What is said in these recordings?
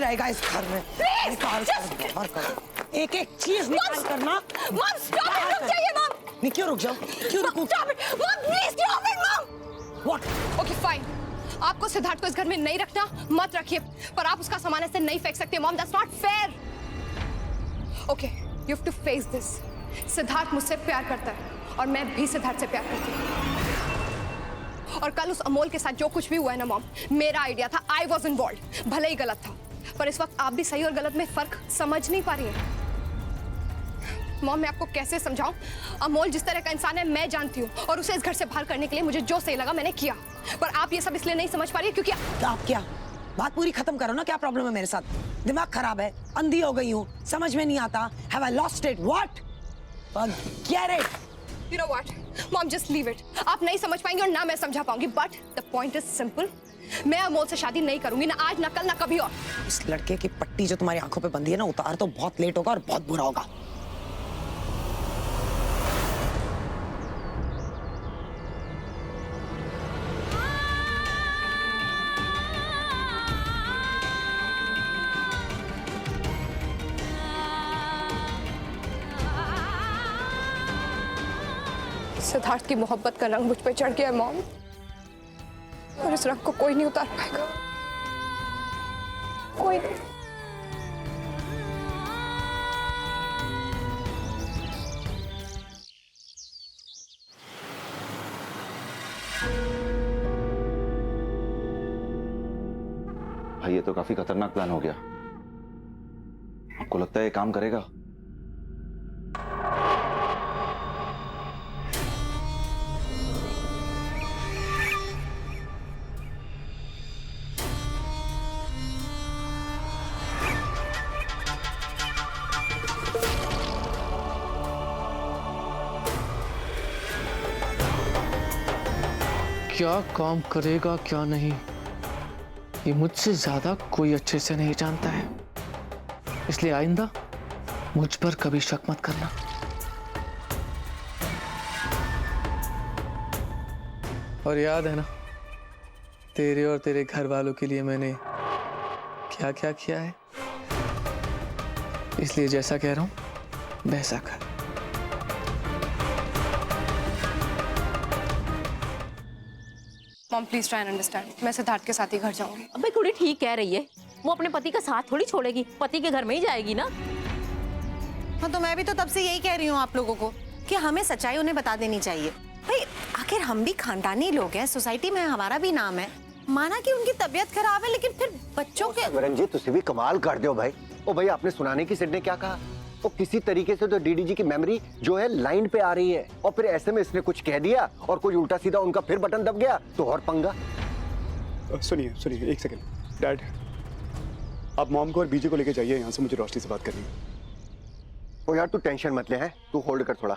रहेगा इस घर में। निकाल कर बाहर कर, एक एक चीज निकाल करना। मॉम स्टॉप इट, रुक जाइए मॉम। नहीं क्यों रुक जाओ, क्यों रुकूं? Stop it mom, please stop it mom. What? Okay fine, आपको सिद्धार्थ को इस घर में नहीं रखना, मत रखिए, पर आप उसका सामान ऐसे नहीं फेंक सकते mom, that's not fair. Okay, you have to face this. Siddharth मुझसे प्यार करता है और मैं भी सिद्धार्थ से प्यार करती हूँ। और कल उस अमोल के साथ जो कुछ भी हुआ है ना मॉम, मेरा आइडिया था, आई वॉज इन्वॉल्व, भले ही गलत था, पर इस वक्त आप भी सही और गलत में फर्क समझ नहीं पा रही हैं। मॉम मैं आपको कैसे समझाऊं, अमोल जिस तरह का इंसान है मैं जानती हूँ, और उसे इस घर से बाहर करने के लिए मुझे जो सही लगा मैंने किया, पर आप ये सब इसलिए नहीं समझ पा रही है क्योंकि आप क्या बात पूरी खत्म करो ना, क्या प्रॉब्लम है मेरे साथ? दिमाग खराब है, अंधी हो गई हूँ, समझ में नहीं आता। Have I lost it? What? Get it? You know what? Mom, just leave it. आप नहीं समझ पाएंगे और ना मैं समझा पाऊंगी, but the point is simple. मैं अमोल से शादी नहीं करूंगी, ना आज, ना कल, ना कभी और। इस लड़के की पट्टी जो तुम्हारी आंखों पे बंधी है ना, उतार तो बहुत लेट होगा और बहुत बुरा होगा। सिद्धार्थ की मोहब्बत का रंग मुझ पे चढ़ गया है मॉम, और इस रंग को कोई नहीं उतार पाएगा, कोई नहीं। भाई ये तो काफी खतरनाक प्लान हो गया। आपको लगता है ये काम करेगा? क्या काम करेगा क्या नहीं, ये मुझसे ज्यादा कोई अच्छे से नहीं जानता है, इसलिए आइंदा मुझ पर कभी शक मत करना। और याद है ना तेरे और तेरे घर वालों के लिए मैंने क्या क्या किया है, इसलिए जैसा कह रहा हूं वैसा कर। Mom please try and understand, मैं सिद्धार्थ के साथ ही घर जाऊंगी। अबे कुड़ी ठीक कह रही है, वो अपने पति का साथ थोड़ी छोड़ेगी, पति के घर में ही जाएगी ना। हाँ तो मैं भी तो तब से यही कह रही हूँ आप लोगों को कि हमें सच्चाई उन्हें बता देनी चाहिए। भाई आखिर हम भी खानदानी लोग हैं, सोसाइटी में हमारा भी नाम है। माना कि उनकी तबीयत खराब है, लेकिन फिर बच्चों के रंजीत तुसी भी कमाल कर दो भाई। ओ भाई आपने सुनाने की सिड ने क्या कहा? वो किसी तरीके से तो डीडीजी की मेमोरी जो है लाइन पे आ रही है, और फिर ऐसे में इसने कुछ कह दिया और कोई उल्टा सीधा उनका फिर बटन दब गया तो और पंगा। सुनिए सुनिए एक सेकंड डैड, आप मॉम को और बीजी को लेके जाइए यहाँ से, मुझे रोशनी से बात करनी है। ओ यार तू टेंशन मत ले, है तू होल्ड कर थोड़ा।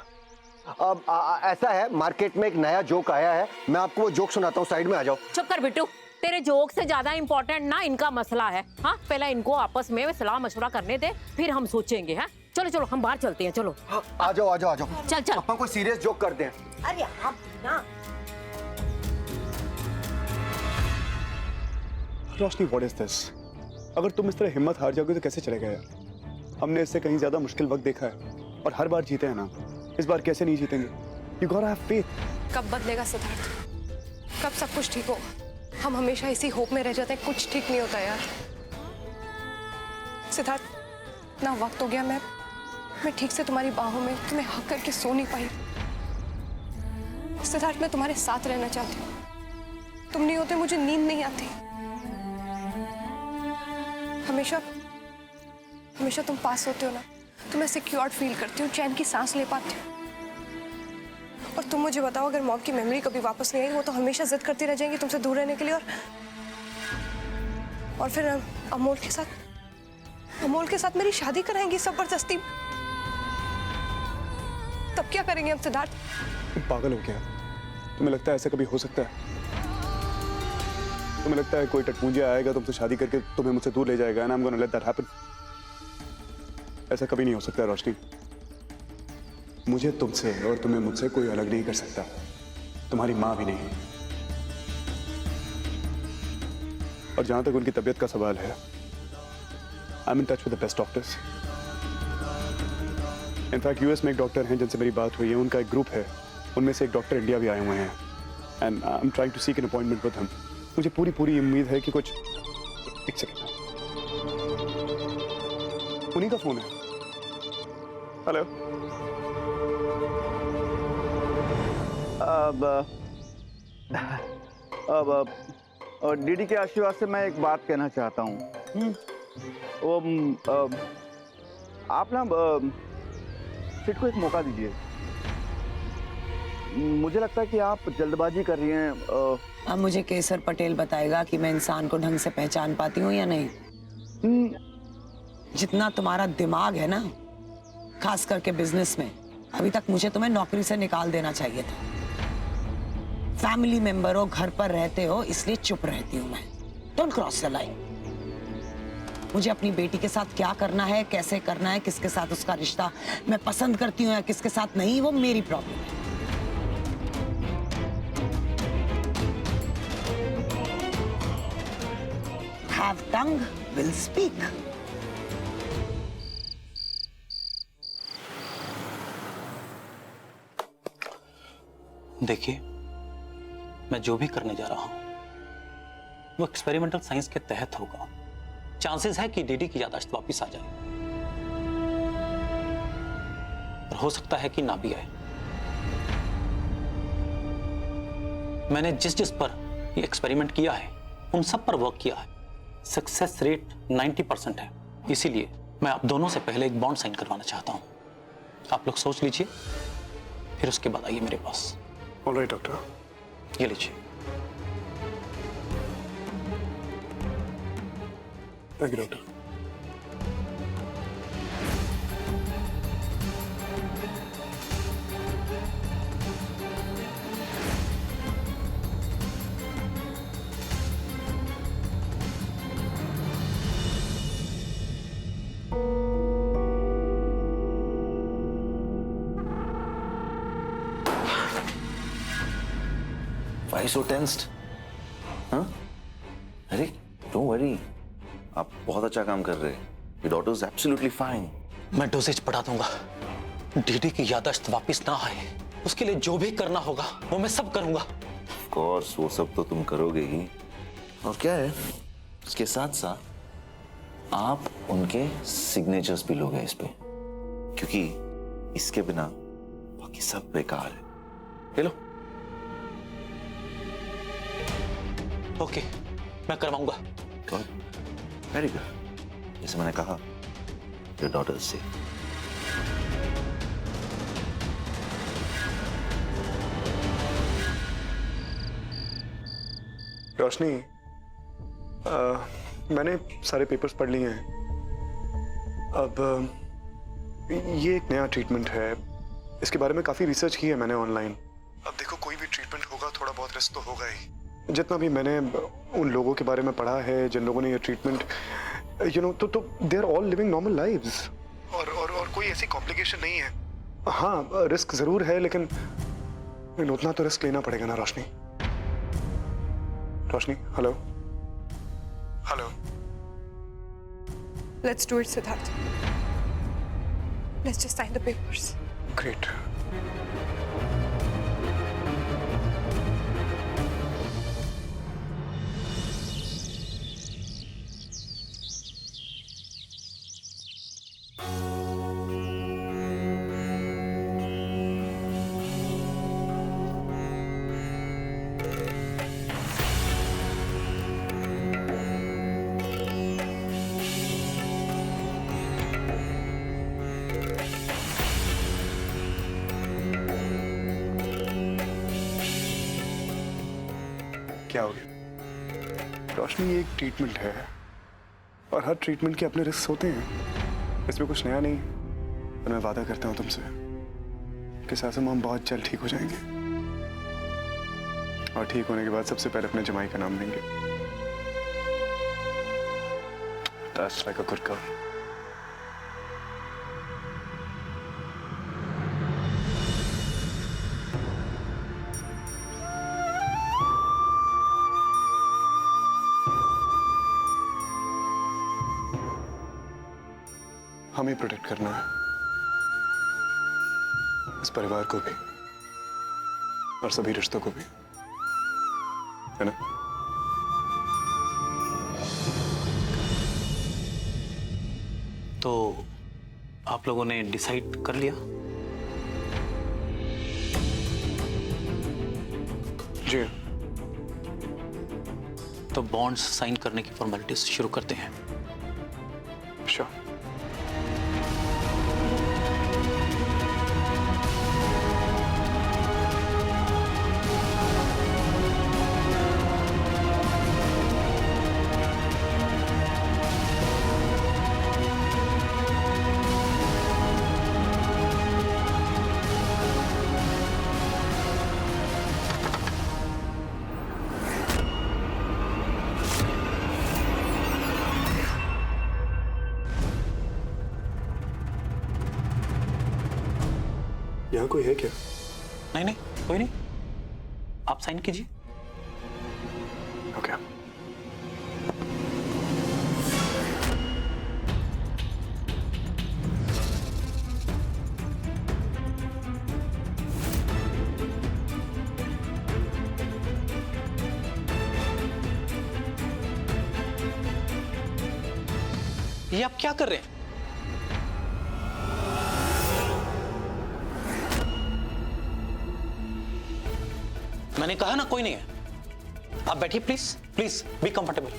अब ऐसा है, मार्केट में एक नया जोक आया है, मैं आपको वो जोक सुनाता हूँ, साइड में आ जाओ। चुप कर बिट्टू, तेरे जोक से ज्यादा इम्पोर्टेंट ना इनका मसला है। हाँ पहले इनको आपस में सलाह मशवरा करने दे, फिर हम सोचेंगे। हैं चलो चलो हम बाहर चलते हैं, चलो आ जाओ आ जाओ आ जाओ। चल चल अपन कोई सीरियस जोक करते हैं। अरे आप ना रोशनी व्हाट इज दिस? अगर तुम इस तरह हिम्मत हार जाओगे तो कैसे चलेगा यार? हमने इससे कहीं ज्यादा मुश्किल वक्त देखा है और हर बार जीते हैं ना, इस बार कैसे नहीं जीतेंगे? You got have faith. कब बदलेगा सिद्धार्थ, कब सब कुछ ठीक होगा? हम हमेशा इसी होप में रह जाते हैं, कुछ ठीक नहीं होता यार। सिद्धार्थ इतना वक्त हो गया, मैं ठीक से तुम्हारी बाहों में तुम्हें हक करके सो नहीं पाई। सिद्धार्थ मैं तुम्हारे साथ रहना चाहती हूँ, तुम नहीं होते मुझे नींद नहीं आती। हमेशा हमेशा तुम पास होते हो ना तो मैं सिक्योर्ड फील करती हूँ, चैन की सांस ले पाती हूँ। और तुम मुझे बताओ, अगर मॉम की मेमोरी कभी वापस नहीं आई, वो तो हमेशा जिद करती रह जाएंगी तुमसे दूर रहने के लिए, और फिर अमोल के साथ मेरी शादी कराएंगी जबरदस्ती। तब क्या करेंगे हम सिद्धार्थ? तुम पागल हो क्या? तुम्हें लगता है ऐसा कभी हो सकता है? तुम्हें लगता है कोई टटपूंजिया आएगा तुमसे शादी करके तुम्हें मुझसे दूर ले जाएगा and I'm gonna let that happen? ऐसा कभी नहीं हो सकता रोशनी। मुझे तुमसे और तुम्हें मुझसे कोई अलग नहीं कर सकता, तुम्हारी माँ भी नहीं। और जहां तक उनकी तबीयत का सवाल है, I am in touch with the best doctors. In fact US में एक डॉक्टर हैं जिनसे मेरी बात हुई है, उनका एक ग्रुप है, उनमें से एक डॉक्टर इंडिया भी आए हुए हैं and I am trying to seek an appointment with him. मुझे पूरी उम्मीद है कि कुछ, एक सेकंड, उन्हीं का फोन है। हेलो, अब डीडी के आशीर्वाद से मैं एक बात कहना चाहता हूँ। वो आप ना सिट को एक मौका दीजिए। मुझे लगता है कि आप जल्दबाजी कर रही हैं। अब मुझे केसर पटेल बताएगा कि मैं इंसान को ढंग से पहचान पाती हूँ या नहीं। जितना तुम्हारा दिमाग है ना, खास करके बिजनेस में, अभी तक मुझे तुम्हें नौकरी से निकाल देना चाहिए था। फैमिली मेंबर हो, घर पर रहते हो, इसलिए चुप रहती हूँ मैं। Don't cross the line. मुझे अपनी बेटी के साथ क्या करना है, कैसे करना है, किसके साथ उसका रिश्ता मैं पसंद करती हूँ या किसके साथ नहीं, वो मेरी प्रॉब्लम है। Have tongue, will speak. देखिए, मैं जो भी करने जा रहा हूं वो एक्सपेरिमेंटल साइंस के तहत होगा। चांसेस है कि डीडी की याददाश्त वापस आ जाए, और हो सकता है कि ना भी आए। मैंने जिस पर ये एक्सपेरिमेंट किया है उन सब पर वर्क किया है। सक्सेस रेट 90% है। इसीलिए मैं आप दोनों से पहले एक बॉन्ड साइन करवाना चाहता हूं। आप लोग सोच लीजिए, फिर उसके बाद आइए मेरे पास। ऑलराइट डॉक्टर, ये लीजिए। Thank you doctor. Why so tensed? हाँ? अरे don't worry, आप बहुत अच्छा काम कर रहे हैं। Your daughter is absolutely fine. मैं डोसेज बढ़ा दूंगा। डीडी की याददाश्त वापस ना आए, उसके लिए जो भी करना होगा वो मैं सब करूंगा। Of course, वो सब तो तुम करोगे ही। और क्या है, इसके साथ साथ आप उनके सिग्नेचर्स भी लोगे इस पे, क्योंकि इसके बिना बाकी सब बेकार है। ले लो। ओके, मैं करवाऊंगा। Very good. जैसे मैंने कहा, योर डॉटर इज सेफ। रोशनी, मैंने सारे पेपर्स पढ़ लिए हैं। अब ये एक नया ट्रीटमेंट है, इसके बारे में काफी रिसर्च की है मैंने ऑनलाइन। अब देखो, कोई भी ट्रीटमेंट होगा थोड़ा बहुत रिस्क तो होगा ही। जितना भी मैंने उन लोगों के बारे में पढ़ा है जिन लोगों ने ये ट्रीटमेंट तो they are all living normal lives, और कोई ऐसी कॉम्प्लिकेशन नहीं है। हाँ, रिस्क जरूर है, लेकिन उतना तो रिस्क लेना पड़ेगा ना Roshni. Roshni, hello hello. Let's do it, Siddharth. Let's just sign the papers. Great. क्या हो गया रोशनी? ये एक ट्रीटमेंट है और हर ट्रीटमेंट के अपने रिस्क होते हैं, इसमें कुछ नया नहीं। और मैं वादा करता हूँ तुमसे कि सासू हम बहुत जल्द ठीक हो जाएंगे, और ठीक होने के बाद सबसे पहले अपने जमाई का नाम देंगे। That's like a good girl. हमें प्रोटेक्ट करना है, इस परिवार को भी और सभी रिश्तों को भी, है ना? तो आप लोगों ने डिसाइड कर लिया? जी तो बॉन्ड्स साइन करने की फॉर्मेलिटीज शुरू करते हैं। श्योर। यहाँ कोई है क्या? नहीं नहीं, कोई नहीं, आप साइन कीजिए। ओके। ये आप क्या कर रहे हैं? मैंने कहा ना कोई नहीं है। आप बैठिए प्लीज, प्लीज बी कंफर्टेबल।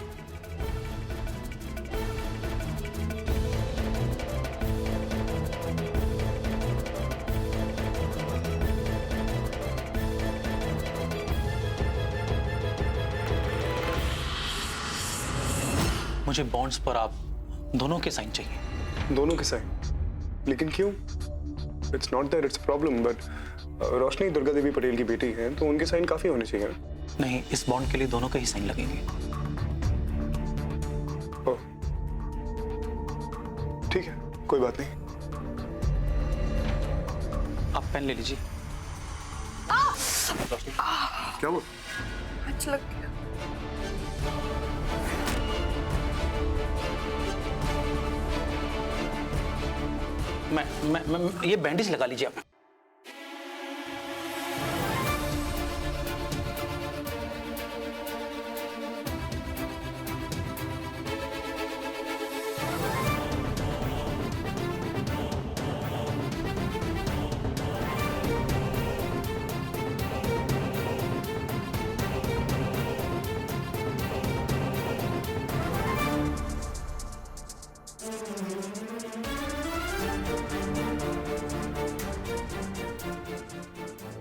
मुझे बॉन्ड्स पर आप दोनों के साइन चाहिए। दोनों के साइन? लेकिन क्यों? It's not that it's problem, but Roshni Durga Devi Patel की बेटी है तो उनके साइन काफी होने चाहिए। नहीं, इस बॉन्ड के लिए दोनों के ही साइन लगेंगे। ओह, ठीक है, कोई बात नहीं। आप पेन ले लीजिए। क्या वो? अच्छा लग गया। मैं ये बैंडेज लगा लीजिए आप।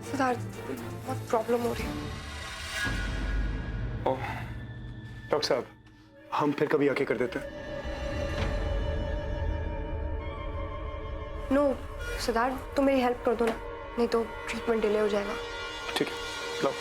सिद्धार्थ, बहुत प्रॉब्लम हो रही है। ओह, डॉक्टर साहब, हम फिर कभी आके कर देते हैं। नो सिद्धार्थ, तुम मेरी हेल्प कर दो ना, नहीं तो ट्रीटमेंट डिले हो जाएगा। ठीक है, लो।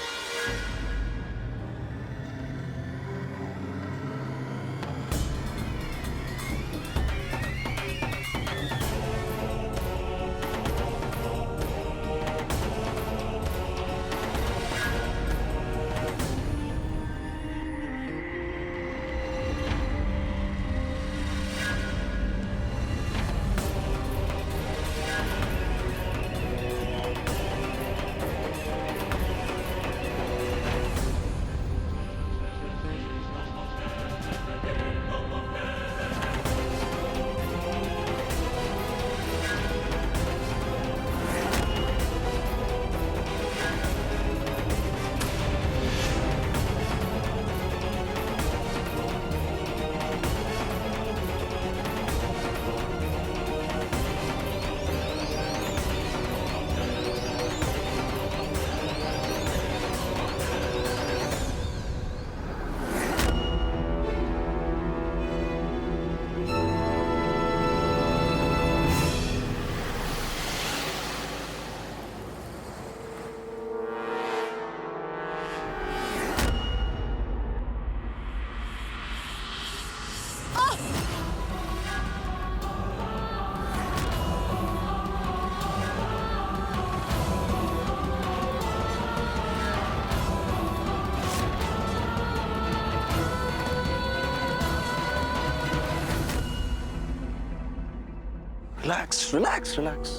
Relax relax relax.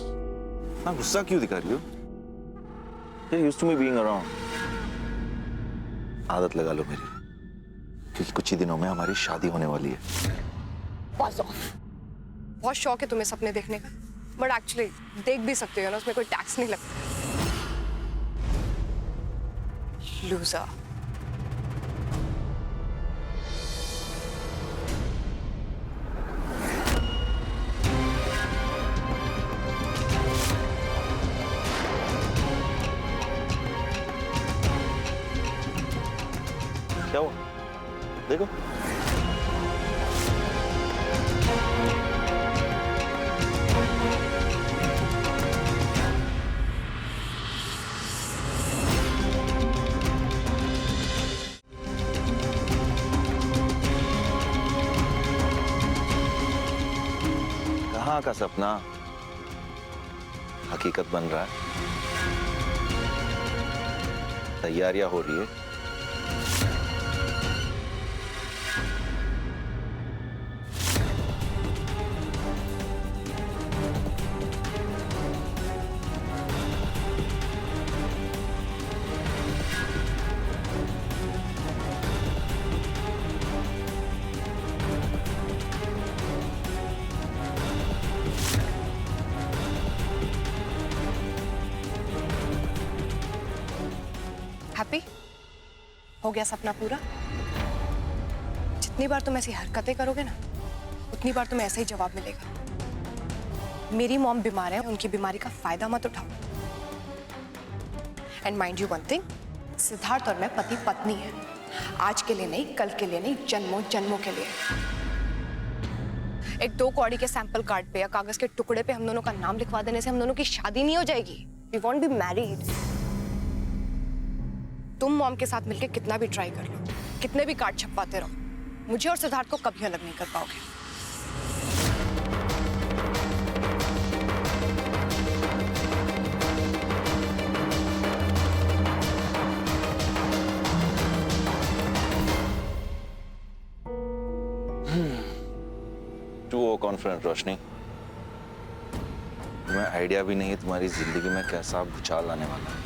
ना गुस्सा क्यों दिखा रही हो? You're used to me being around. आदत लगा लो मेरी, क्योंकि कुछ ही दिनों में हमारी शादी होने वाली है। Pass off. बहुत शौक है तुम्हें सपने देखने का, बट एक्चुअली देख भी सकते हो ना, उसमें कोई टैक्स नहीं लगता। लूजर। क्या हुआ? देखो। कहाँ का सपना हकीकत बन रहा है। तैयारियां हो रही है। हैप्पी हो गया सपना पूरा? जितनी बार तुम ऐसी हरकतें करोगे ना, उतनी बार तुम्हें ऐसा ही जवाब मिलेगा। मेरी मॉम बीमार है, उनकी बीमारी का फायदा मत उठाओ। And mind you one thing, Siddharth और मैं पति पत्नी हैं। आज के लिए नहीं, कल के लिए नहीं, जन्मों जन्मों के लिए। एक 2 कौड़ी के सैंपल कार्ड पे या कागज के टुकड़े पे हम दोनों का नाम लिखवा देने से हम दोनों की शादी नहीं हो जाएगी। We won't be married. तुम मॉम के साथ मिलकर कितना भी ट्राई कर लो, कितने भी कार्ड छपवाते रहो, मुझे और सिद्धार्थ को कभी अलग नहीं कर पाओगे। तू वो कॉन्फिडेंट रोशनी, तुम्हें आइडिया भी नहीं है तुम्हारी जिंदगी में कैसा भूचाल आने वाला है।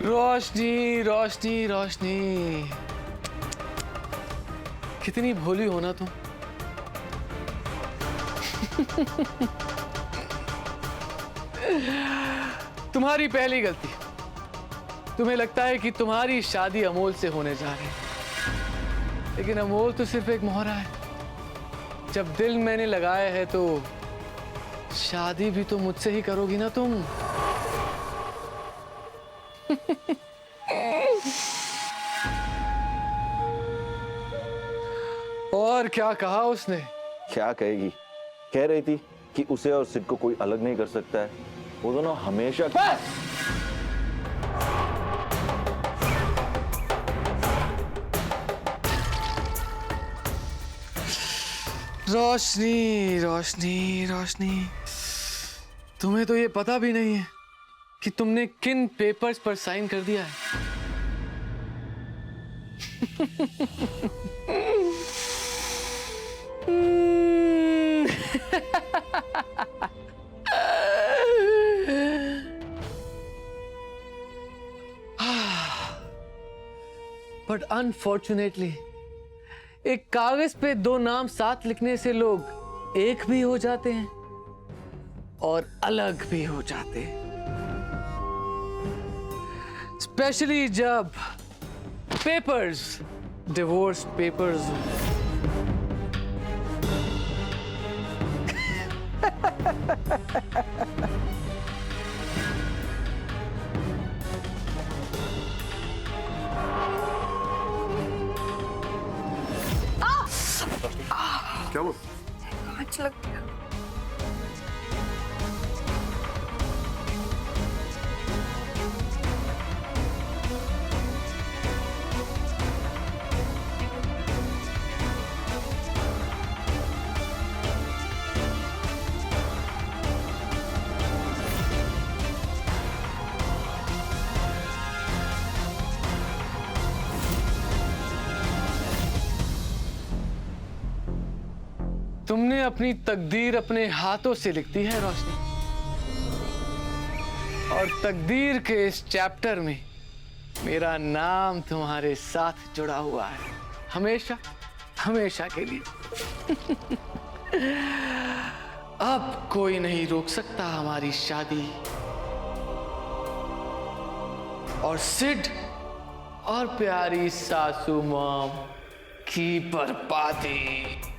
रोशनी रोशनी रोशनी, कितनी भोली हो ना तुम। तुम्हारी पहली गलती, तुम्हें लगता है कि तुम्हारी शादी अमोल से होने जा रही है, लेकिन अमोल तो सिर्फ एक मोहरा है। जब दिल मैंने लगाया है तो शादी भी तो मुझसे ही करोगी ना तुम। और क्या कहा उसने? क्या कहेगी? कह रही थी कि उसे और सिड को कोई अलग नहीं कर सकता है। वो दोनों हमेशा। बस! रोशनी रोशनी रोशनी, तुम्हें तो ये पता भी नहीं है कि तुमने किन पेपर्स पर साइन कर दिया है। बट अनफॉर्चुनेटली एक कागज पे 2 नाम साथ लिखने से लोग एक भी हो जाते हैं और अलग भी हो जाते हैं। स्पेशली जब पेपर्स डिवोर्स पेपर्स क्या वो? अच्छा लग गया। तुमने अपनी तकदीर अपने हाथों से लिख दी है रोशनी, और तकदीर के इस चैप्टर में मेरा नाम तुम्हारे साथ जुड़ा हुआ है, हमेशा हमेशा के लिए। अब कोई नहीं रोक सकता हमारी शादी और सिड और प्यारी सासू मॉम की बर्बादी।